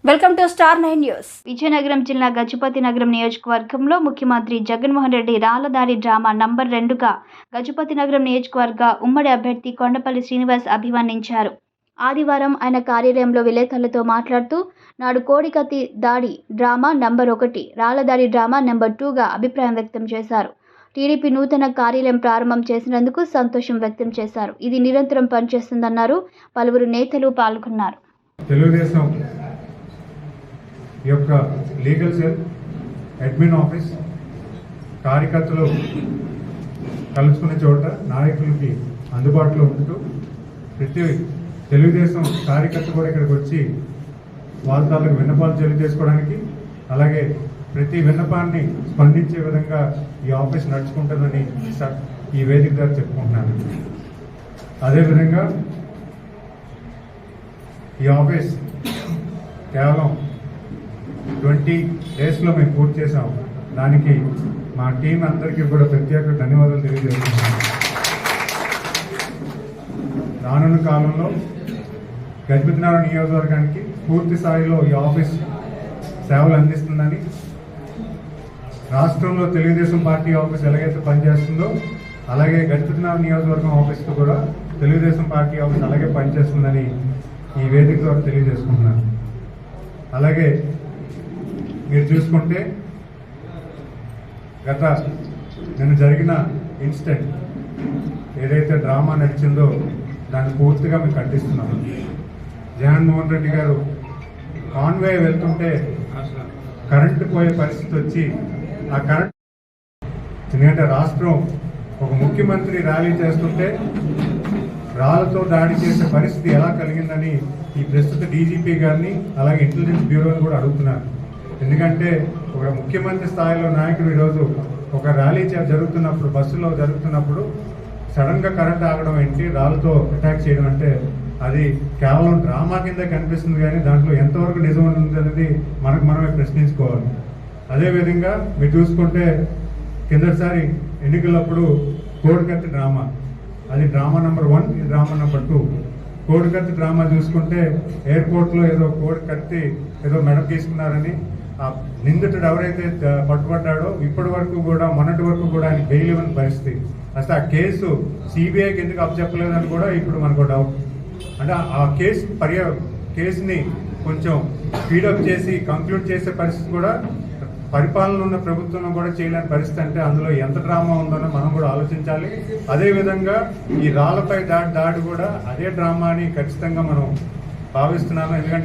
Welcome to star 9 news. Vizianagaram జిల్లా గజపతి నగరం నియోజకవర్గంలో ముఖ్యమంత్రి జగన్మోహన్ రెడ్డి రాళ్లదాడి డ్రామా నంబర్ 2గా గజపతి నగరం నియోజకవర్గ ఉమ్మడి అభ్యర్థి కొండపల్లి శ్రీనివాస్ అభివర్ణించారు. ఆదివారం ఆయన కార్యాలయంలో విలేకరులతో మాట్లాడుతూ నాడు కోడికత్తి దాడి డ్రామా నంబర్ 1, రాళ్లదాడి డ్రామా నంబర్ 2గా అభిప్రాయం వ్యక్తం చేశారు. టీడీపీ నూతన కార్యాలయం ప్రారంభం చేసినందుకు సంతోషం వ్యక్తం చేశారు. ఇది నిరంతరం పనిచేస్తుందన్నారు. పలువురు నేతలు పాల్గొన్నారు. తెలుగుదేశం యొక్క లీగల్ సెల్, అడ్మిన్ ఆఫీస్, కార్యకర్తలు కలుసుకునే చోట నాయకులకి అందుబాటులో ఉంటూ ప్రతి తెలుగుదేశం కార్యకర్త కూడా ఇక్కడికి వచ్చి వాళ్ళ తాలూకు విన్నపాలు తెలియజేసుకోవడానికి, అలాగే ప్రతి విన్నపాన్ని స్పందించే విధంగా ఈ ఆఫీస్ నడుచుకుంటుందని ఈ వేదిక ద్వారా చెప్పుకుంటున్నాను. అదేవిధంగా ఈ ఆఫీస్ కేవలం 20 డేస్లో మేము పూర్తి చేసాం. దానికి మా టీం అందరికీ కూడా ప్రత్యేక ధన్యవాదాలు తెలియజేస్తున్నాను. రానున్న కాలంలో గజపతి నగరం నియోజకవర్గానికి పూర్తి స్థాయిలో ఈ ఆఫీస్ సేవలు అందిస్తుందని, రాష్ట్రంలో తెలుగుదేశం పార్టీ ఆఫీస్ ఎలాగైతే పనిచేస్తుందో అలాగే గజపతి నగరం నియోజకవర్గం ఆఫీస్కు కూడా తెలుగుదేశం పార్టీ ఆఫీస్ అలాగే పనిచేస్తుందని ఈ వేదిక ద్వారా తెలియజేసుకుంటున్నాను. అలాగే మీరు చూసుకుంటే నిన్న జరిగిన ఇన్సిడెంట్ ఏదైతే డ్రామా నడిచిందో దాన్ని పూర్తిగా మేము ఖండిస్తున్నాము. జగన్మోహన్ రెడ్డి గారు కాన్వే వెళ్తుంటే కరెంటు పోయే పరిస్థితి వచ్చి ఆ కరెంట్, ఎందుకంటే రాష్ట్రం ఒక ముఖ్యమంత్రి ర్యాలీ చేస్తుంటే రాళ్లతో దాడి చేసే పరిస్థితి ఎలా కలిగిందని ఈ ప్రస్తుత డీజీపీ గారిని అలాగే ఇంటెలిజెన్స్ బ్యూరోని కూడా అడుగుతున్నారు. ఎందుకంటే ఒక ముఖ్యమంత్రి స్థాయిలో నాయకుడు ఈరోజు ఒక ర్యాలీ జరుగుతున్నప్పుడు, బస్సులో జరుగుతున్నప్పుడు సడన్గా కరెంట్ ఆగడం ఏంటి, రాళ్ళతో అటాక్ చేయడం అంటే అది కేవలం డ్రామా కింద కనిపిస్తుంది. కానీ దాంట్లో ఎంతవరకు నిజం ఉంది అనేది మనమే ప్రశ్నించుకోవాలి. అదేవిధంగా మీరు చూసుకుంటే కిందసారి ఎన్నికలప్పుడు కోడికత్తి డ్రామా, అది డ్రామా నెంబర్ 1, ఇది డ్రామా నెంబర్ 2. కోడికత్తి డ్రామా చూసుకుంటే ఎయిర్పోర్ట్లో ఏదో కోడికత్తి ఏదో మెడకు తీసుకున్నారని ఆ నిందితుడు ఎవరైతే పట్టుబడ్డాడో ఇప్పటి వరకు కూడా, మొన్నటి వరకు కూడా ఆయన బెయిల్ ఇవ్వని పరిస్థితి. అసలు ఆ కేసు సిబిఐకి ఎందుకు అప్పచెప్పలేదని కూడా ఇప్పుడు మనకు డౌట్. అంటే ఆ కేసుని కొంచెం స్పీడప్ చేసి కంక్లూడ్ చేసే పరిస్థితి కూడా పరిపాలన ఉన్న ప్రభుత్వం కూడా చేయలేని పరిస్థితి. అంటే అందులో ఎంత డ్రామా ఉందనో మనం కూడా ఆలోచించాలి. అదేవిధంగా ఈ రాళ్లపై దాడి కూడా అదే డ్రామా అని ఖచ్చితంగా మనం భావిస్తున్నాము. ఎందుకంటే